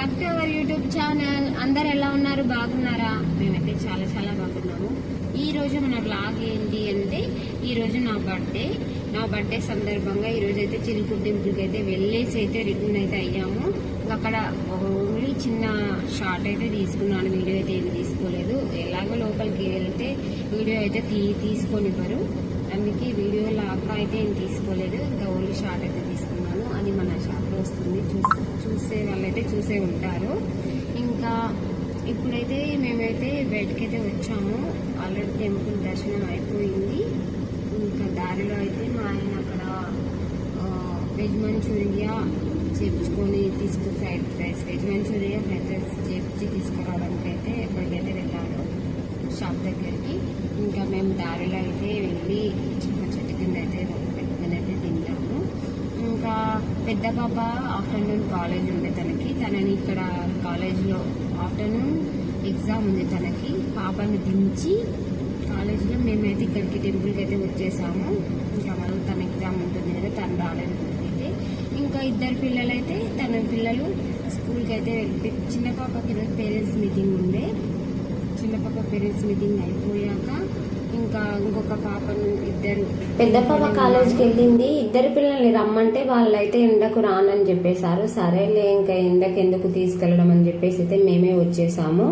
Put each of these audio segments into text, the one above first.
Back to our YouTube channel. అందరు ఎలా ఉన్నారు? బాగున్నారా? మేమైతే చాలా చాలా బాగున్నాము. ఈ రోజు మన బ్లాగ్ ఏంటి అంటే, ఈ రోజు నా బర్త్డే సందర్భంగా ఈ రోజు అయితే చిలుకూరు టెంపుల్కి అయితే వెళ్ళేసి అయితే రిటర్న్ అయితే అయ్యాము. అక్కడ ఓన్లీ చిన్న షార్ట్ అయితే తీసుకున్నాను, వీడియో అయితే ఏమి తీసుకోలేదు. ఎలాగో లోపలికి వెళ్తే వీడియో అయితే తీసుకొనివ్వరు, అందుకే వీడియో లాగా అయితే ఏం తీసుకోలేదు. ఇంకా ఓన్లీ షార్ట్ అయితే తీసుకున్నాను. అది మన షాప్లో వస్తుంది, చూసే వాళ్ళైతే చూసే ఉంటారు. ఇంకా ఇప్పుడైతే మేమైతే బయటకి అయితే వచ్చాము. ఆల్రెడీ టెంపుల్ దర్శనం అయిపోయింది. ఇంకా దారిలో అయితే మా ఆయన అక్కడ వెజ్ మంచూరియా చేపించుకొని fried rice, veg manchuria fried rice చేపించి తీసుకురావడానికి అయితే ఎప్పటికైతే వెళ్ళాడు షాప్ దగ్గరికి. ఇంకా మేము దారిలో అయితే వెళ్ళి చెట్టు కింద అయితే పెట్టుకుని అయితే తింటాము. ఇంకా పెద్ద పాప ఆఫ్టర్నూన్ కాలేజ్ ఉండే తనని ఇక్కడ కాలేజ్లో ఆఫ్టర్నూన్ ఎగ్జామ్ ఉంది తనకి. పాపని దించి కాలేజ్లో మేమైతే ఇక్కడికి టెంపుల్కి అయితే వచ్చేసాము. ఇంకా మనం తన ఎగ్జామ్ ఉంటుంది కదా, తను రాలేదు అయితే. ఇంకా ఇద్దరు పిల్లలైతే తన పిల్లలు స్కూల్కి అయితే చిన్న పాపకి ఈరోజు పేరెంట్స్ మీటింగ్ ఉండే. చిన్న పాప పేరెంట్స్ మీటింగ్ అయిపోయాక ఇంకా ఇంకొక పాపను పెద్ద పాప కాలేజ్కి వెళ్ళింది. ఇద్దరు పిల్లల్ని రమ్మంటే వాళ్ళైతే ఎండకు రానని చెప్పేశారు. సరేలే ఇంకా ఎండకు ఎందుకు తీసుకెళ్ళడం అని చెప్పేసి అయితే మేమే వచ్చేసాము.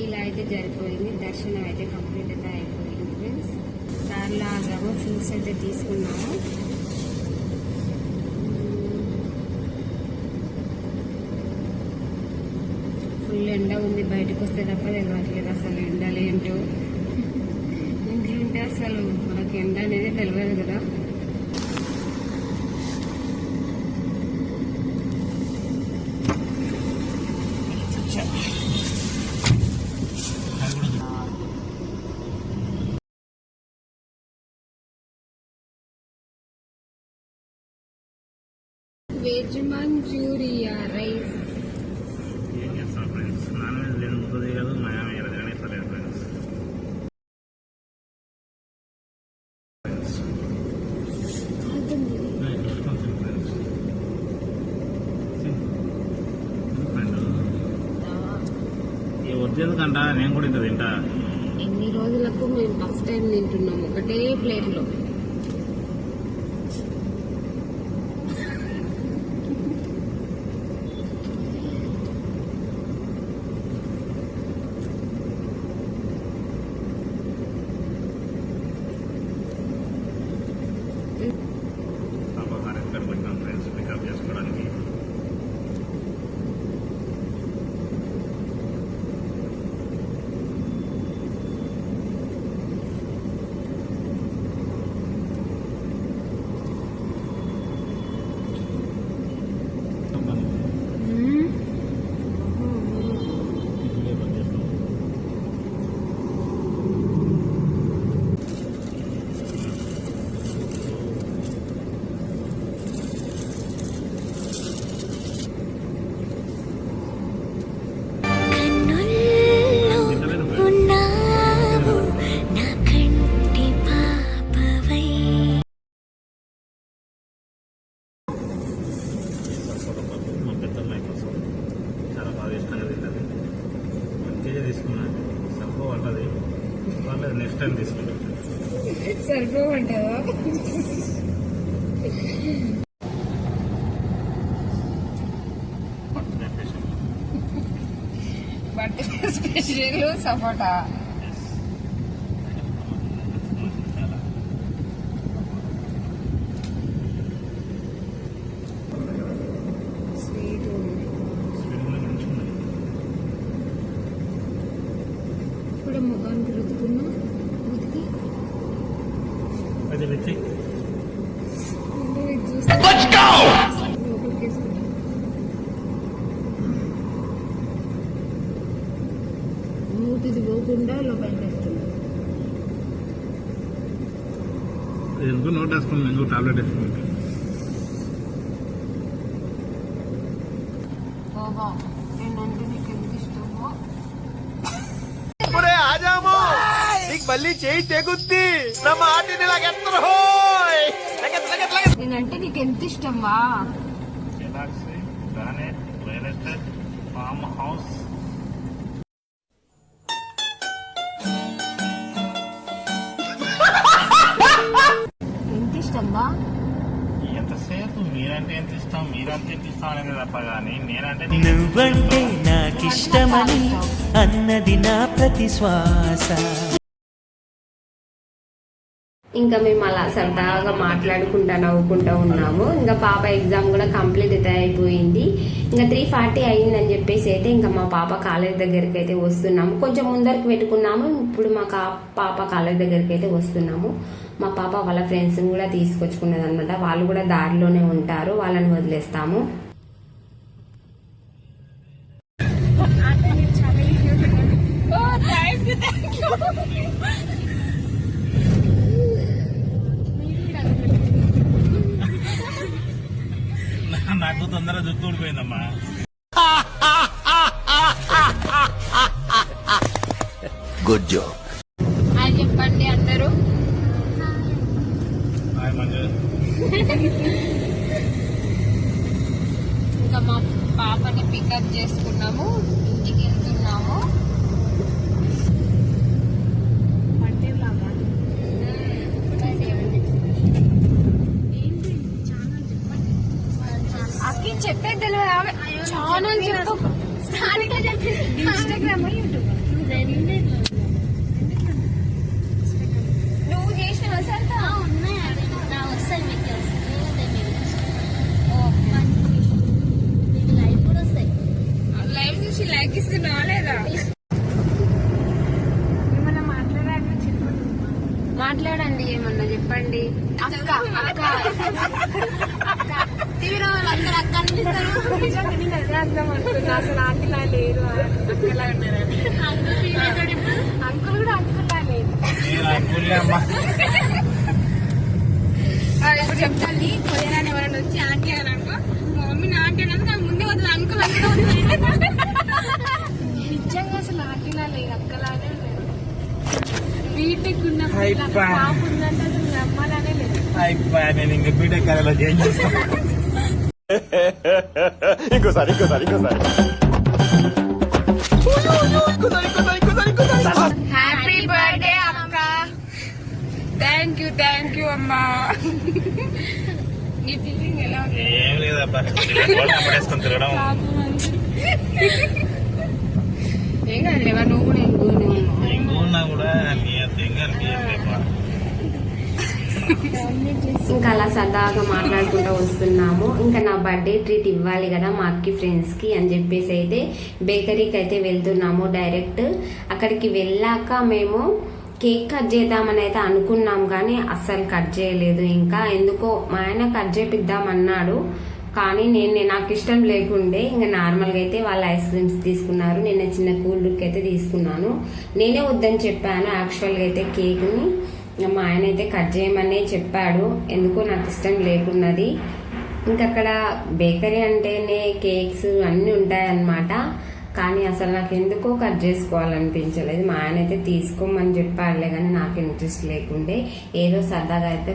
ఇలా అయితే జరిగిపోయింది. దర్శనం అయితే కంప్లీట్ అయితే అయిపోయింది ఫ్రెండ్స్. దారిలో ఆగాము, ఫ్రూట్స్ అయితే తీసుకున్నాము. ఫుల్ ఎండ ఉంది, బయటకు వస్తే తప్ప తెలియట్లేదు అసలు ఎండలు ఏంటో. ఇంట్లో ఉంటే అసలు మనకి ఎండ అనేది తెలియదు కదా. Veg manchurian rice. ఎందుకంట నేను కూడా ఇంత తింటా. ఎన్ని రోజులకు మేము ఫస్ట్ టైం తింటున్నాము ఒకటే ప్లేట్ లో. పికప్ చేసుకోవడానికి నెక్స్ట్ టైం తీసుకుంటాం. సరిపోమంటావా? బర్త్డే స్పెషల్ సపోటా. ఇప్పుడు ముఖానికి రుద్దుకున్నా ఉతికి లోపలికి వేసుకున్నా. మూతిది పోకుండా లోపలికి వేస్తున్నా. ఎందుకు నోట్ వేసుకున్నాం, ఎందుకు టాబ్లెట్ వేసుకున్నాం. బాబా నేనంటే నీకు ఎందుకు ఇష్టమో. ಬಲ್ಲಿ ಚೈ ತೆಗುತ್ತಿ ನಮ್ಮ ಆಟಿನ నేనంటే నీకు ఎంత ఇష్టం వా? Galaxy planet real estate farm house. ఎంత ఇష్టం వా? ఎంతసేపు మీరంటే ఎంత ఇష్టం, మీరంటే ఎంత ఇష్టం అనేది తప్ప కానీ నేనంటే నువ్వంటే నాకిష్టమని అన్నది నా ప్రతి శ్వాస. ఇంకా మేము అలా సరదాగా మాట్లాడుకుంటా నవ్వుకుంటా ఉన్నాము. ఇంకా పాప ఎగ్జామ్ కూడా కంప్లీట్ అయితే అయిపోయింది. ఇంకా 3:40 అయిందని చెప్పేసి అయితే ఇంకా మా పాప కాలేజ్ దగ్గరికి అయితే వస్తున్నాము. కొంచెం ముందరికి పెట్టుకున్నాము. ఇప్పుడు మా పాప కాలేజ్ దగ్గరికి అయితే వస్తున్నాము. మా పాప వాళ్ళ ఫ్రెండ్స్ కూడా తీసుకొచ్చుకున్నది అనమాట. వాళ్ళు కూడా దారిలోనే ఉంటారు, వాళ్ళని వదిలేస్తాము. నాకు తొందరగా జుట్టు ఊడిపోయిందమ్మా. Good job. అది చెప్పండి అందరూ. ఇంకా మా పాపని పికప్ చేసుకున్నాము, ఇంటికి వెళ్తున్నాము. అక్కి చెప్పేది తెలియదు. ఛానల్ చెప్పు. ఇన్స్టాగ్రామ్, యూట్యూబ్ నువ్వు చేసిన లైవ్ చూసి లైక్ ఇస్తున్నావా లేదా? మాట్లాడండి, ఏమన్నా చెప్పండి. అక్క అక్క తీవ్ర వాళ్ళందరూ అక్క అనిపిస్తారు. అర్థం అంటుంది అసలు ఆంటీలా లేరు, అక్కలా ఉన్నారని. అంకుల్ కూడా అంకుల్లా లేదు. ఇప్పుడు చెప్తాను, కొరియన్ ఎవరైనా వచ్చి ఆంటీ అని అనుకో, మా మమ్మీని ఆంటీ అన్నది నాకు ముందే వద్దు, అంకుల్ అంతా నిజంగా అసలు ఆంటీలా లేదు, అక్కలానే లేదు. బీటెక్ ఉన్న పాప ఉందంటే అసలు నమ్మాలనే లేదు. నేను ఇంకా బీటెక్ కాలేజీలో జాయిన్ చేస్తాను. ఇంకోసారి హ్యాపీ బర్త్డే అక్క. థ్యాంక్ యూ అమ్మా. నీ ఫీలింగ్ ఎలా ఉంది? ఏం లేదబ్బా, పడేసుకొని తిరగడం. ఏం కాదులేవా, నువ్వు కూడా ఇంకున్నా కూడా నీ తెంగా అనిపించలేపా. ఇంకా అలా సరదాగా మాట్లాడుకుంటూ వస్తున్నాము. ఇంకా నా బర్త్డే ట్రీట్ ఇవ్వాలి కదా మా అక్కి ఫ్రెండ్స్ కి అని చెప్పేసి అయితే బేకరీకి అయితే వెళ్తున్నాము. డైరెక్ట్ అక్కడికి వెళ్ళాక మేము కేక్ కట్ చేద్దామని అయితే అనుకున్నాం, కానీ అస్సలు కట్ చేయలేదు. ఇంకా ఎందుకో మా ఆయన కట్ చేపిద్దామన్నాడు, కానీ నాకు ఇష్టం లేకుండే ఇంకా నార్మల్గా అయితే వాళ్ళు ఐస్ క్రీమ్స్ తీసుకున్నారు. నేను చిన్న కూల్ డ్రింక్ అయితే తీసుకున్నాను. నేనే వద్దని చెప్పాను యాక్చువల్గా అయితే కేక్ని. మా ఆయన అయితే కట్ చేయమని చెప్పాడు, ఎందుకో నాకు ఇష్టం లేకున్నది. ఇంకా అక్కడ బేకరీ అంటేనే కేక్స్ అన్నీ ఉంటాయన్నమాట, కానీ అసలు నాకు ఎందుకో కట్ చేసుకోవాలనిపించలేదు. మా ఆయన అయితే తీసుకోమని చెప్పాడులే, కానీ నాకు ఇంట్రెస్ట్ లేకుండే. ఏదో సరదాగా అయితే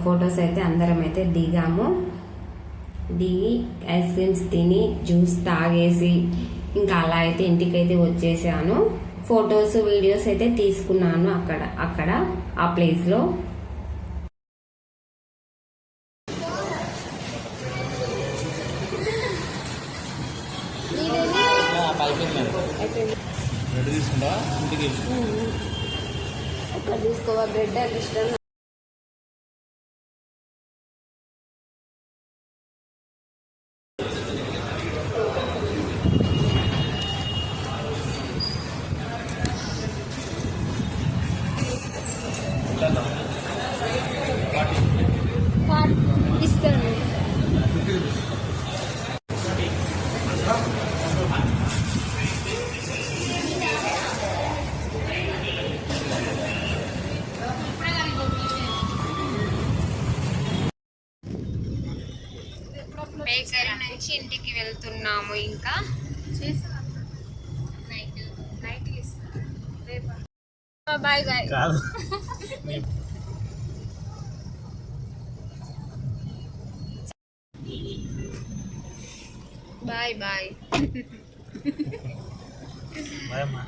ఫొటోస్ అయితే అందరం అయితే దిగాము. దిగి ఐస్ క్రీమ్స్ తిని జ్యూస్ తాగేసి ఇంకా అలా అయితే ఇంటికైతే వచ్చేసాను. ఫొటోస్ వీడియోస్ అయితే తీసుకున్నాను అక్కడ ఆ ప్లేస్ లో. తీసుకోవా బ్రెడ్ అది ఇష్టం. ఇస్తాను. బేకరీ నుంచి ఇంటికి వెళ్తున్నాము. ఇంకా బాయ్ బాయ్. Bye bye భయమ్మా